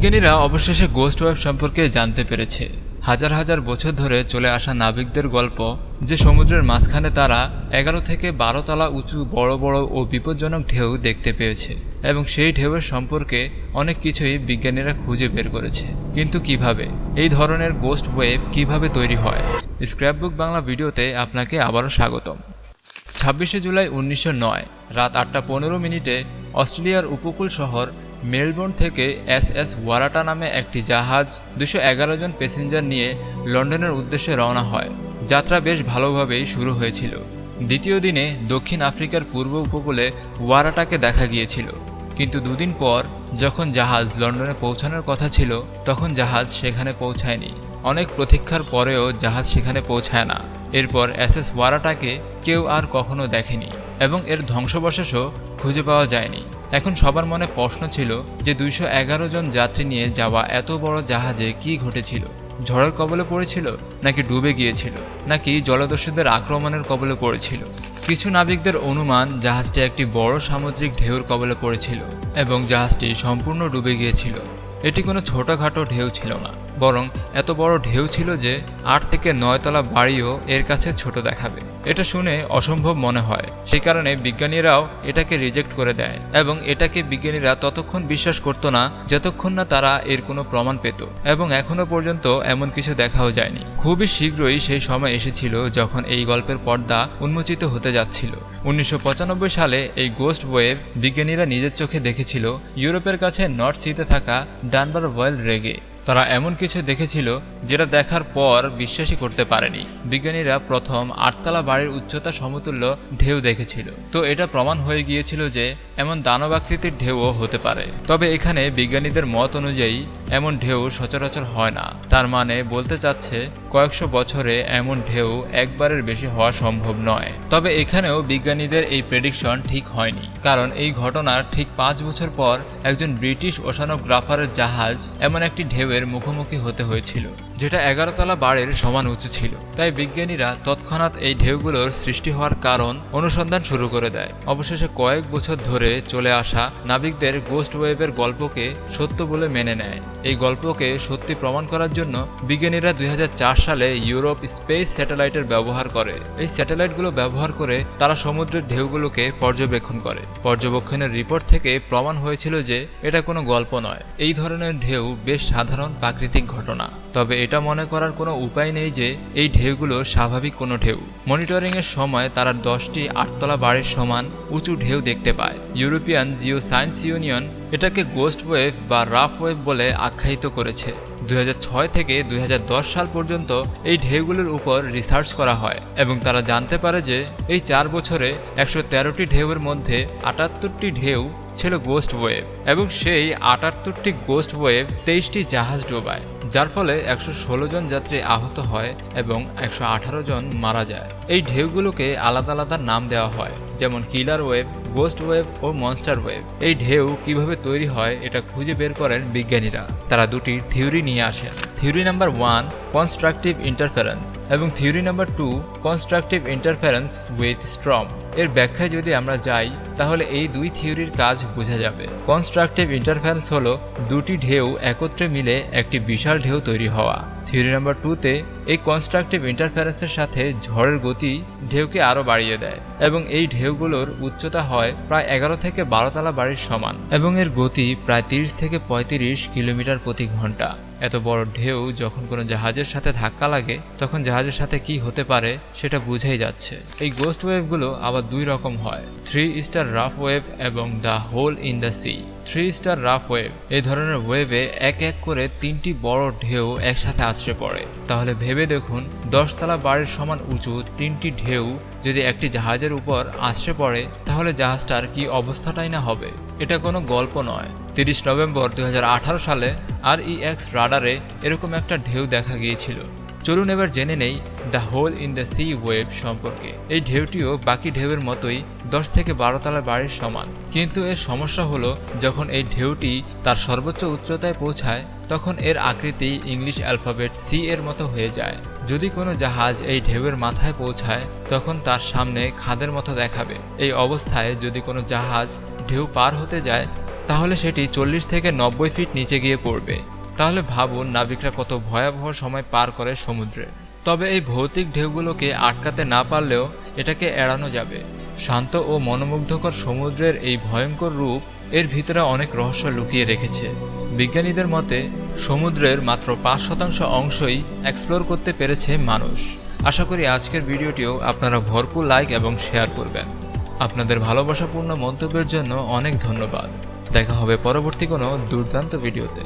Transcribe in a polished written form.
বিজ্ঞানীরা অবশেষে ghost wave সম্পর্কে জানতে পেরেছে। হাজার হাজার বছর ধরে চলে আসা নাবিকদের গল্প যে সমুদ্রের মাঝখানে তারা 11 থেকে 12 তলা উঁচু বড় বড় ও বিপজ্জনক ঢেউ দেখতে পেয়েছে এবং সেই ঢেউয়ের সম্পর্কে অনেক কিছুই বিজ্ঞানীরা খুঁজে বের করেছে। কিন্তু কিভাবে এই ধরনের গোস্ট ওয়েভ কিভাবে তৈরি হয়? স্ক্র্যাপবুক বাংলা ভিডিওতে আপনাকে আবারও স্বাগতম। 26শে জুলাই 1909 রাত 8:15 অস্ট্রেলিয়ার উপকূল শহর মেলবোর্ন থেকে SS ওয়ারাটা নামে একটি জাহাজ 211 জন প্যাসেঞ্জার নিয়ে লন্ডনের উদ্দেশ্যে রওনা হয়। যাত্রা বেশ ভালোভাবেই শুরু হয়েছিল। দ্বিতীয় দিনে দক্ষিণ আফ্রিকার পূর্ব উপকূলে ওয়ারাটাকে দেখা গিয়েছিল, কিন্তু দুদিন পর যখন জাহাজ লন্ডনে পৌঁছানোর কথা ছিল তখন জাহাজ সেখানে পৌঁছায়নি। অনেক প্রতীক্ষার পরেও জাহাজ সেখানে পৌঁছায় না। এরপর SS ওয়ারাটাকে কেউ আর কখনো দেখেনি এবং এর ধ্বংসাবশেষও খুঁজে পাওয়া যায়নি। এখন সবার মনে প্রশ্ন ছিল যে 211 জন যাত্রী নিয়ে যাওয়া এত বড় জাহাজে কি ঘটেছিল? ঝড়ের কবলে পড়েছিল, নাকি ডুবে গিয়েছিল, নাকি জলদস্যুদের আক্রমণের কবলে পড়েছিল? কিছু নাবিকদের অনুমান জাহাজটি একটি বড় সামুদ্রিক ঢেউর কবলে পড়েছিল এবং জাহাজটি সম্পূর্ণ ডুবে গিয়েছিল। এটি কোনো ছোটখাটো ঢেউ ছিল না, বরং এত বড় ঢেউ ছিল যে 8 থেকে 9 তলা বাড়িও এর কাছে ছোট দেখাবে। এটা শুনে অসম্ভব মনে হয়, সেই কারণে বিজ্ঞানীরাও এটাকে রিজেক্ট করে দেয় এবং এটাকে বিজ্ঞানীরা ততক্ষণ বিশ্বাস করত না যতক্ষণ না তারা এর কোনো প্রমাণ পেত, এবং এখনো পর্যন্ত এমন কিছু দেখাও যায়নি। খুবই শীঘ্রই সেই সময় এসেছিল যখন এই গল্পের পর্দা উন্মোচিত হতে যাচ্ছিল। 1995 সালে এই গোস্ট ওয়েভ বিজ্ঞানীরা নিজের চোখে দেখেছিল ইউরোপের কাছে নর্থ সিতে থাকা ডানবার ওয়েল রেগে। তারা এমন কিছু দেখেছিল যেটা দেখার পর বিশ্বাসই করতে পারেনি। বিজ্ঞানীরা প্রথম 8 তলা বাড়ির উচ্চতা সমতুল্য ঢেউ দেখেছিল, তো এটা প্রমাণ হয়ে গিয়েছিল যে এমন দানবাকৃতির ঢেউও হতে পারে। তবে এখানে বিজ্ঞানীদের মত অনুযায়ী এমন ঢেউ সচরাচর হয় না। তার মানে বলতে চাচ্ছে কয়েকশো বছরে এমন ঢেউ একবারের বেশি হওয়া সম্ভব নয়। তবে এখানেও বিজ্ঞানীদের এই প্রেডিকশন ঠিক হয়নি, কারণ এই ঘটনার ঠিক 5 বছর পর একজন ব্রিটিশ ওশানোগ্রাফারের জাহাজ এমন একটি ঢেউয়ের মুখোমুখি হতে হয়েছিল যেটা 11 তলা বাড়ির সমান উঁচু ছিল। তাই বিজ্ঞানীরা তৎক্ষণাৎ এই ঢেউগুলোর সৃষ্টি হওয়ার কারণ অনুসন্ধান শুরু করে দেয়। অবশেষে কয়েক বছর ধরে চলে আসা নাবিকদের গোস্ট ওয়েভের গল্পকে সত্য বলে মেনে নেয়। এই গল্পকে সত্যি প্রমাণ করার জন্য বিজ্ঞানীরা 2004 সালে ইউরোপ স্পেস স্যাটেলাইটের ব্যবহার করে। এই স্যাটেলাইটগুলো ব্যবহার করে তারা সমুদ্রের ঢেউগুলোকে পর্যবেক্ষণ করে। পর্যবেক্ষণের রিপোর্ট থেকে প্রমাণ হয়েছিল যে এটা কোনো গল্প নয়, এই ধরনের ঢেউ বেশ সাধারণ প্রাকৃতিক ঘটনা। তবে এটা মনে করার কোনো উপায় নেই যে এই ঢেউগুলো স্বাভাবিক কোনো ঢেউ। মনিটরিংয়ের সময় তারা 10টি 8 তলা বাড়ির সমান উঁচু ঢেউ দেখতে পায়। ইউরোপিয়ান জিও সায়েন্স ইউনিয়ন এটাকে গোস্ট ওয়েভ বা রাফ ওয়েভ বলে আখ্যায়িত করেছে। 2006 থেকে 2010 সাল পর্যন্ত এই ঢেউগুলোর উপর রিসার্চ করা হয় এবং তারা জানতে পারে যে এই 4 বছরে 113টি ঢেউয়ের মধ্যে 78টি ঢেউ ছিল গোস্ট ওয়েভ, এবং সেই 78টি গোস্ট ওয়েভ 23টি জাহাজ ডোবায়, যার ফলে 116 জন যাত্রী আহত হয় এবং 118 জন মারা যায়। এই ঢেউগুলোকে আলাদা আলাদা নাম দেওয়া হয়, যেমন কিলার ওয়েভ, গোস্ট ওয়েভ ও মনস্টার ওয়েভ। এই ঢেউ কিভাবে তৈরি হয় এটা খুঁজে বের করেন বিজ্ঞানীরা। তারা দুটি থিওরি নিয়ে আসেন। থিওরি নাম্বার 1 কনস্ট্রাকটিভ ইন্টারফারেন্স এবং theory number 2 constructive interference with storm. এর ব্যাখ্যায় যদি আমরা যাই তাহলে এই দুই থিওরির কাজ বোঝা যাবে। কনস্ট্রাকটিভ ইন্টারফারেন্স হলো দুটি ঢেউ একত্রে মিলে একটি বিশাল ঢেউ তৈরি হওয়া। থিওরি নাম্বার 2তে এই কনস্ট্রাকটিভ ইন্টারফারেন্সের সাথে ঝড়ের গতি ঢেউকে আরও বাড়িয়ে দেয় এবং এই ঢেউগুলোর উচ্চতা হয় প্রায় 11 থেকে 12 তলা বাড়ির সমান এবং এর গতি প্রায় 30 থেকে 35 কিলোমিটার প্রতি ঘন্টা। এত বড় ঢেউ যখন কোনো জাহাজের সাথে ধাক্কা লাগে তখন জাহাজের সাথে কি হতে পারে সেটা বুঝেই যাচ্ছে। এই গোস্ট ওয়েভগুলো আবার দুই রকম হয়, 3 স্টার রাফ ওয়েভ এবং the hole in the sea. 3 star rough wave এই ধরনের ওয়েভে এক এক করে 3টি বড় ঢেউ একসাথে আছড়ে পড়ে। তাহলে ভেবে দেখুন 10 তলা বাড়ির সমান উঁচু 3টি ঢেউ যদি একটি জাহাজের উপর আছড়ে পড়ে তাহলে জাহাজটার কি অবস্থাটাই না হবে। এটা কোনো গল্প নয়। 30 নভেম্বর 2018 সালে REX রাডারে এরকম একটা ঢেউ দেখা গিয়েছিল। চলুন এবার জেনে নেই the hole in the sea wave সম্পর্কে। এই ঢেউটিও বাকি ঢেউয়ের মতোই 10 থেকে 12 তলা বাড়ির সমান, কিন্তু এর সমস্যা হলো যখন এই ঢেউটি তার সর্বোচ্চ উচ্চতায় পৌঁছায় তখন এর আকৃতি ইংলিশ অ্যালফাবেট সি এর মতো হয়ে যায়। যদি কোনো জাহাজ এই ঢেউয়ের মাথায় পৌঁছায় তখন তার সামনে খাদের মতো দেখাবে। এই অবস্থায় যদি কোনো জাহাজ ঢেউ পার হতে যায় তাহলে সেটি 40 থেকে 90 ফিট নিচে গিয়ে পড়বে। তাহলে ভাবুন নাবিকরা কত ভয়াবহ সময় পার করে সমুদ্রে। তবে এই ভৌতিক ঢেউগুলোকে আটকাতে না পারলেও এটাকে এড়ানো যাবে। শান্ত ও মনোমুগ্ধকর সমুদ্রের এই ভয়ঙ্কর রূপ এর ভিতরে অনেক রহস্য লুকিয়ে রেখেছে। বিজ্ঞানীদের মতে সমুদ্রের মাত্র 5% অংশই এক্সপ্লোর করতে পেরেছে মানুষ। আশা করি আজকের ভিডিওটিও আপনারা ভরপুর লাইক এবং শেয়ার করবেন। আপনাদের ভালোবাসাপূর্ণ মন্তব্যের জন্য অনেক ধন্যবাদ। দেখা হবে পরবর্তী কোনো দুর্দান্ত ভিডিওতে।